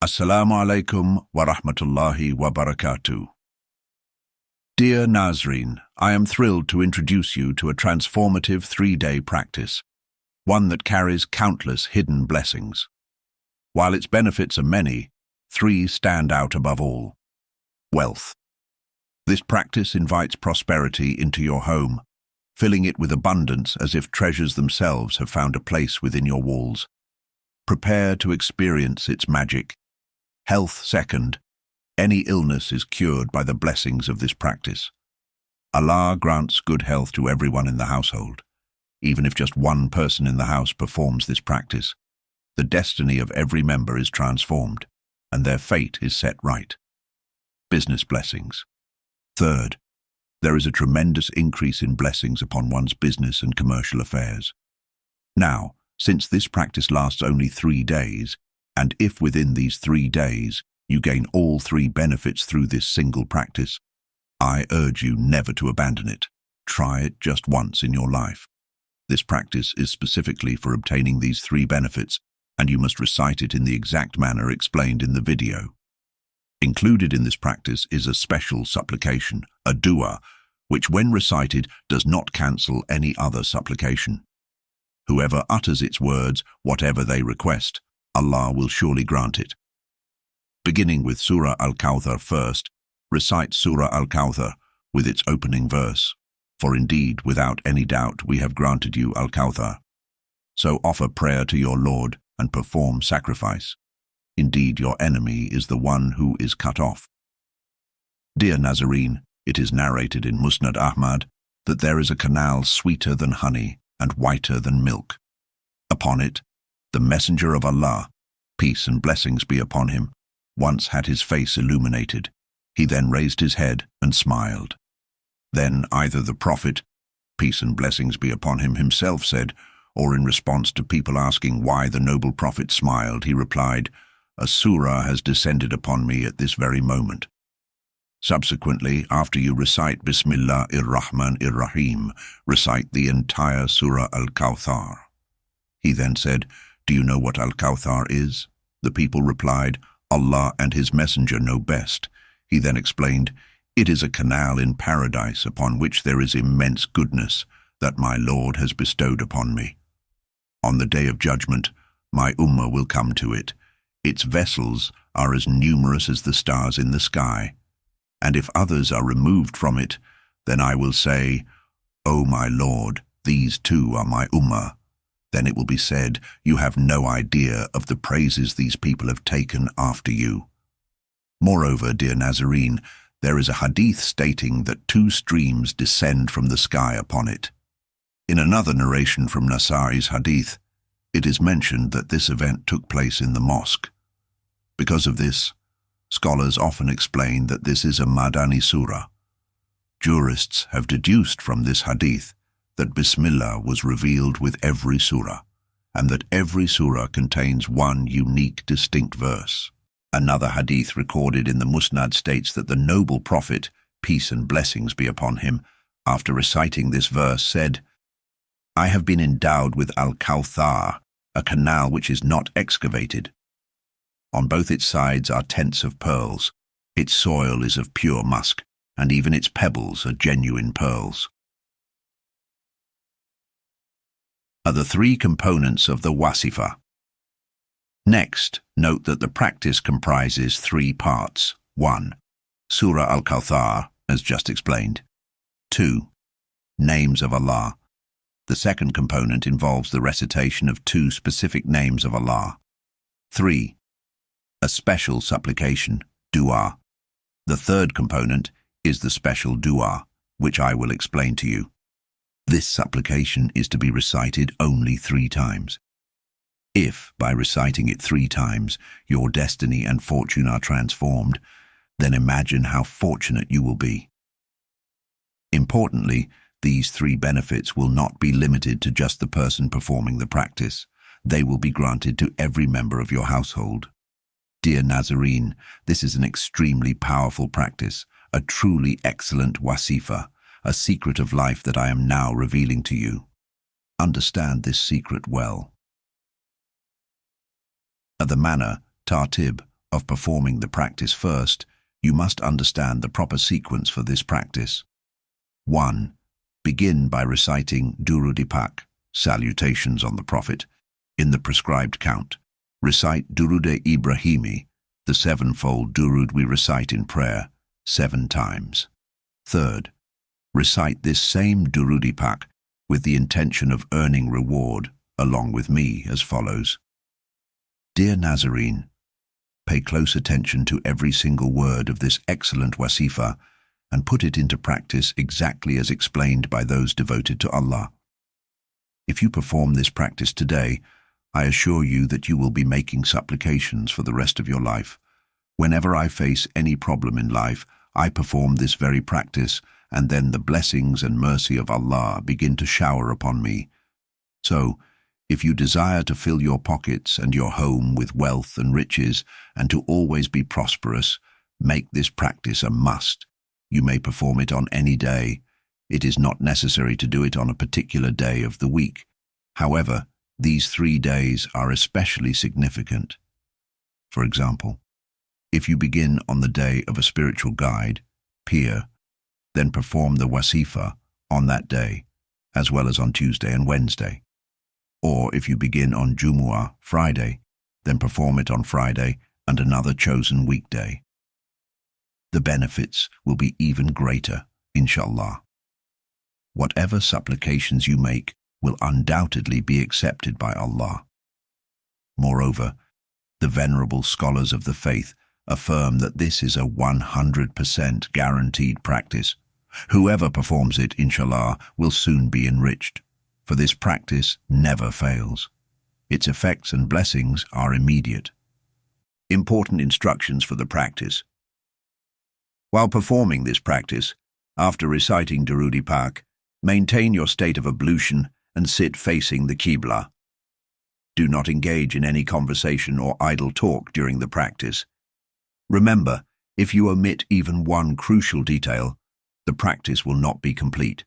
Assalamu Alaikum wa rahmatullahi wa barakatuh. Dear Nazreen, I am thrilled to introduce you to a transformative 3-day practice, one that carries countless hidden blessings. While its benefits are many, 3 stand out above all. Wealth. This practice invites prosperity into your home, filling it with abundance as if treasures themselves have found a place within your walls. Prepare to experience its magic. Health second. Any illness is cured by the blessings of this practice. Allah grants good health to everyone in the household. Even if just one person in the house performs this practice, the destiny of every member is transformed, and their fate is set right. Business blessings. Third, there is a tremendous increase in blessings upon one's business and commercial affairs. Now, since this practice lasts only 3 days, and if within these 3 days you gain all 3 benefits through this single practice, I urge you never to abandon it. Try it just once in your life. This practice is specifically for obtaining these 3 benefits, and you must recite it in the exact manner explained in the video. Included in this practice is a special supplication, a dua, which when recited does not cancel any other supplication. Whoever utters its words, whatever they request, Allah will surely grant it. Beginning with Surah Al-Kawthar first, recite Surah Al-Kawthar with its opening verse. For indeed, without any doubt, we have granted you Al-Kawthar. So offer prayer to your Lord and perform sacrifice. Indeed, your enemy is the one who is cut off. Dear Nazarene, it is narrated in Musnad Ahmad that there is a canal sweeter than honey and whiter than milk. Upon it, the Messenger of Allah, peace and blessings be upon him, once had his face illuminated. He then raised his head and smiled. Then either the Prophet, peace and blessings be upon him, himself said, or in response to people asking why the noble Prophet smiled, he replied, "A surah has descended upon me at this very moment." Subsequently, after you recite Bismillahir-Rahmanir-Rahim, recite the entire Surah Al-Kawthar. He then said, "Do you know what Al-Kawthar is?" The people replied, "Allah and His Messenger know best." He then explained, "It is a canal in paradise upon which there is immense goodness that my Lord has bestowed upon me. On the Day of Judgment, my Ummah will come to it. Its vessels are as numerous as the stars in the sky. And if others are removed from it, then I will say, 'O my Lord, these too are my Ummah.' Then it will be said, 'You have no idea of the praises these people have taken after you.'" Moreover, dear Nazarene, there is a hadith stating that 2 streams descend from the sky upon it. In another narration from Nasa'i's hadith, it is mentioned that this event took place in the mosque. Because of this, scholars often explain that this is a Madani surah. Jurists have deduced from this hadith that Bismillah was revealed with every surah, and that every surah contains one unique, distinct verse. Another hadith recorded in the Musnad states that the noble Prophet, peace and blessings be upon him, after reciting this verse said, "I have been endowed with Al-Kawthar, a canal which is not excavated. On both its sides are tents of pearls. Its soil is of pure musk, and even its pebbles are genuine pearls." Are the 3 components of the Wazifa. Next, note that the practice comprises 3 parts. 1. Surah Al-Kawthar, as just explained. 2. Names of Allah. The second component involves the recitation of 2 specific names of Allah. 3. A special supplication, dua. The third component is the special dua, which I will explain to you. This supplication is to be recited only 3 times. If, by reciting it 3 times, your destiny and fortune are transformed, then imagine how fortunate you will be. Importantly, these 3 benefits will not be limited to just the person performing the practice. They will be granted to every member of your household. Dear Nazarene, this is an extremely powerful practice, a truly excellent Wazifa, a secret of life that I am now revealing to you. Understand this secret well. The manner, tartib, of performing the practice first, you must understand the proper sequence for this practice. 1. Begin by reciting Durud Pak, salutations on the Prophet, in the prescribed count. Recite Durud Ibrahimi, the sevenfold Durud we recite in prayer, 7 times. 3rd, recite this same Durud Pak with the intention of earning reward, along with me, as follows. Dear Nazarene, pay close attention to every single word of this excellent Wazifa and put it into practice exactly as explained by those devoted to Allah. If you perform this practice today, I assure you that you will be making supplications for the rest of your life. Whenever I face any problem in life, I perform this very practice, and then the blessings and mercy of Allah begin to shower upon me. So, if you desire to fill your pockets and your home with wealth and riches, and to always be prosperous, make this practice a must. You may perform it on any day. It is not necessary to do it on a particular day of the week. However, these 3 days are especially significant. For example, if you begin on the day of a spiritual guide, peer, then perform the Wazifa on that day, as well as on Tuesday and Wednesday. Or if you begin on Jumu'ah, Friday, then perform it on Friday and another chosen weekday. The benefits will be even greater, inshallah. Whatever supplications you make will undoubtedly be accepted by Allah. Moreover, the venerable scholars of the faith affirm that this is a 100% guaranteed practice. Whoever performs it, inshallah, will soon be enriched, for this practice never fails. Its effects and blessings are immediate. Important instructions for the practice. While performing this practice, after reciting Durud Pak, maintain your state of ablution and sit facing the Qibla. Do not engage in any conversation or idle talk during the practice. Remember, if you omit even one crucial detail, the practice will not be complete.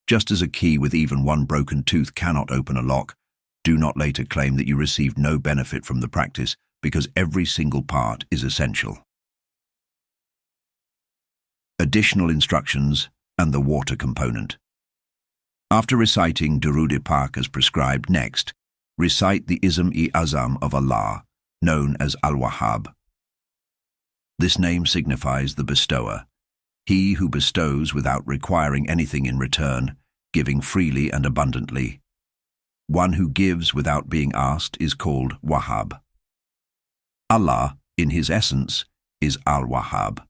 Just as a key with even one broken tooth cannot open a lock, do not later claim that you received no benefit from the practice, because every single part is essential. Additional instructions and the water component. After reciting Durud Pak as prescribed, next, recite the Ism-i-Azam of Allah, known as Al-Wahhab. This name signifies the bestower, he who bestows without requiring anything in return, giving freely and abundantly. One who gives without being asked is called Wahhab. Allah, in his essence, is Al-Wahhab.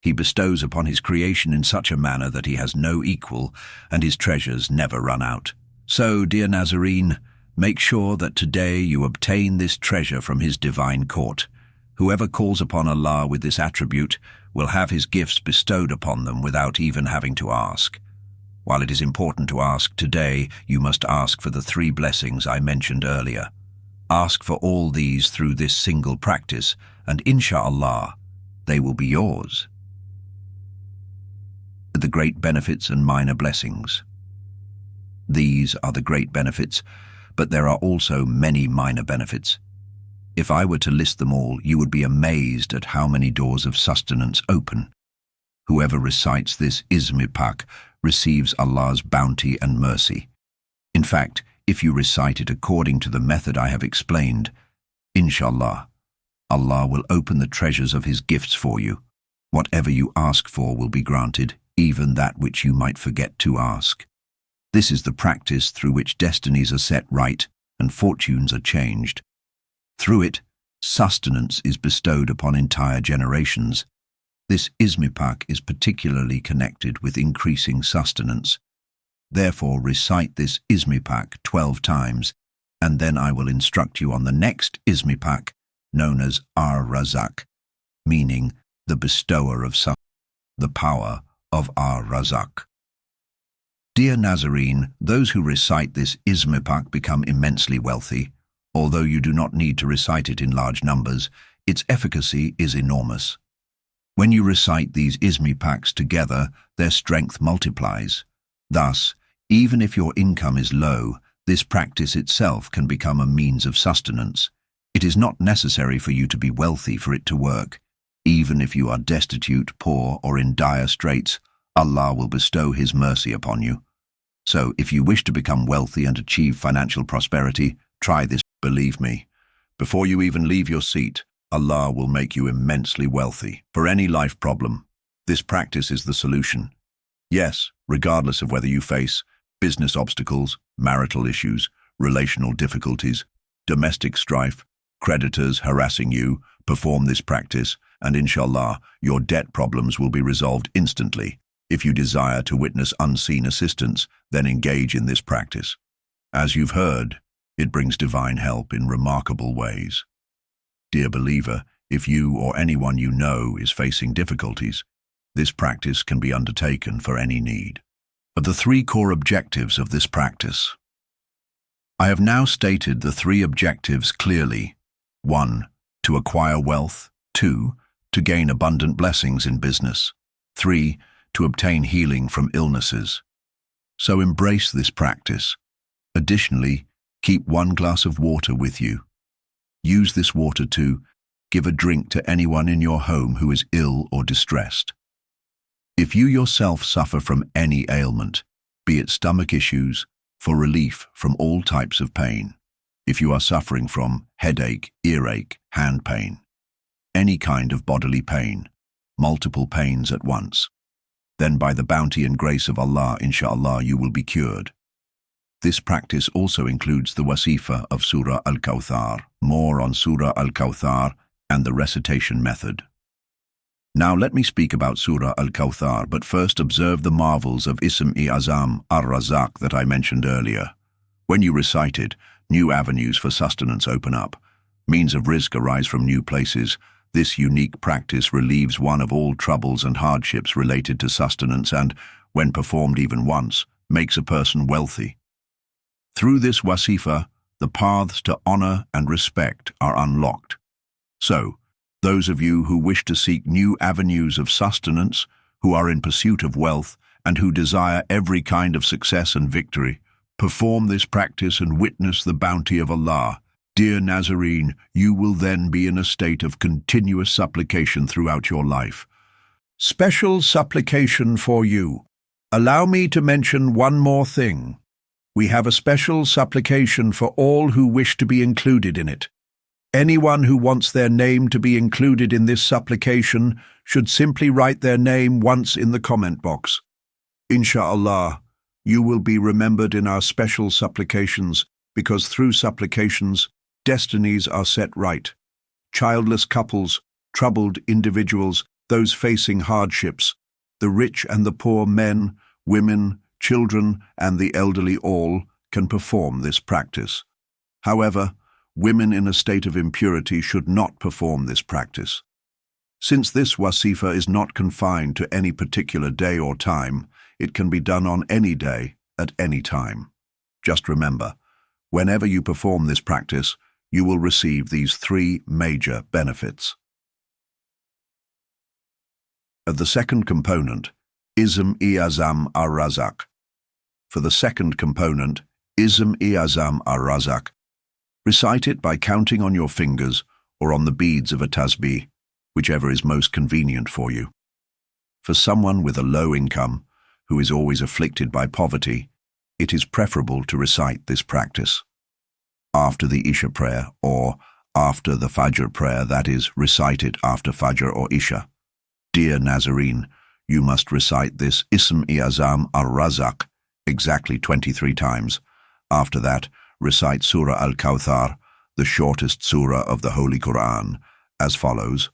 He bestows upon his creation in such a manner that he has no equal and his treasures never run out. So, dear Nazarene, make sure that today you obtain this treasure from his divine court. Whoever calls upon Allah with this attribute will have his gifts bestowed upon them without even having to ask. While it is important to ask today, you must ask for the 3 blessings I mentioned earlier. Ask for all these through this single practice, and inshallah, they will be yours. The great benefits and minor blessings. These are the great benefits, but there are also many minor benefits. If I were to list them all, you would be amazed at how many doors of sustenance open. Whoever recites this Ism-i Pak receives Allah's bounty and mercy. In fact, if you recite it according to the method I have explained, inshallah, Allah will open the treasures of his gifts for you. Whatever you ask for will be granted, even that which you might forget to ask. This is the practice through which destinies are set right and fortunes are changed. Through it, sustenance is bestowed upon entire generations. This Ism-i Pak is particularly connected with increasing sustenance. Therefore, recite this Ism-i Pak 12 times, and then I will instruct you on the next Ism-i Pak, known as Wahhab Ya Razzaq, meaning the bestower of sustenance, the power of Wahhab Ya Razzaq. Dear Nazarene, those who recite this Ism-i Pak become immensely wealthy. Although you do not need to recite it in large numbers, its efficacy is enormous. When you recite these Ism-i Paks together, their strength multiplies. Thus, even if your income is low, this practice itself can become a means of sustenance. It is not necessary for you to be wealthy for it to work. Even if you are destitute, poor, or in dire straits, Allah will bestow His mercy upon you. So, if you wish to become wealthy and achieve financial prosperity, try this. Believe me, before you even leave your seat, Allah will make you immensely wealthy. For any life problem, this practice is the solution. Yes, regardless of whether you face business obstacles, marital issues, relational difficulties, domestic strife, creditors harassing you, perform this practice, and inshallah, your debt problems will be resolved instantly. If you desire to witness unseen assistance, then engage in this practice. As you've heard, it brings divine help in remarkable ways. Dear believer, if you or anyone you know is facing difficulties, this practice can be undertaken for any need. Of the 3 core objectives of this practice, I have now stated the 3 objectives clearly. 1. To acquire wealth. 2. To gain abundant blessings in business. 3. To obtain healing from illnesses. So embrace this practice. Additionally, keep 1 glass of water with you. Use this water to give a drink to anyone in your home who is ill or distressed. If you yourself suffer from any ailment, be it stomach issues, for relief from all types of pain. If you are suffering from headache, earache, hand pain, any kind of bodily pain, multiple pains at once, then by the bounty and grace of Allah, inshallah, you will be cured. This practice also includes the Wazifa of Surah Al-Kawthar. More on Surah Al-Kawthar and the recitation method. Now let me speak about Surah Al-Kawthar, but first observe the marvels of Assalamu Alaikum that I mentioned earlier. When you recite it, new avenues for sustenance open up. Means of rizq arise from new places. This unique practice relieves one of all troubles and hardships related to sustenance and, when performed even once, makes a person wealthy. Through this Wazifa, the paths to honor and respect are unlocked. So, those of you who wish to seek new avenues of sustenance, who are in pursuit of wealth, and who desire every kind of success and victory, perform this practice and witness the bounty of Allah. Dear Nazarene, you will then be in a state of continuous supplication throughout your life. Special supplication for you. Allow me to mention one more thing. We have a special supplication for all who wish to be included in it. Anyone who wants their name to be included in this supplication should simply write their name once in the comment box. Insha'Allah, you will be remembered in our special supplications, because through supplications, destinies are set right. Childless couples, troubled individuals, those facing hardships, the rich and the poor, men, women, children, and the elderly all can perform this practice. However, women in a state of impurity should not perform this practice. Since this Wazifa is not confined to any particular day or time, it can be done on any day, at any time. Just remember, whenever you perform this practice, you will receive these 3 major benefits. At the second component, Assalamu Alaikum. For the second component, Assalamu Alaikum, recite it by counting on your fingers or on the beads of a tasbih, whichever is most convenient for you. For someone with a low income, who is always afflicted by poverty, it is preferable to recite this practice after the Isha prayer or after the Fajr prayer, that is, recite it after Fajr or Isha. Dear Nazarene, you must recite this Assalamu Alaikum exactly 23 times. After that, recite Surah Al-Kawthar, the shortest surah of the Holy Quran, as follows.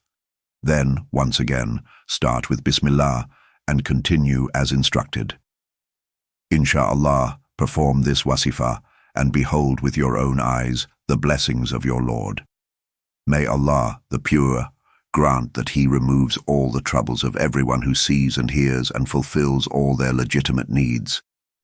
Then, once again, start with Bismillah and continue as instructed. Insha'Allah, perform this Wazifa and behold with your own eyes the blessings of your Lord. May Allah, the Pure, grant that He removes all the troubles of everyone who sees and hears and fulfills all their legitimate needs.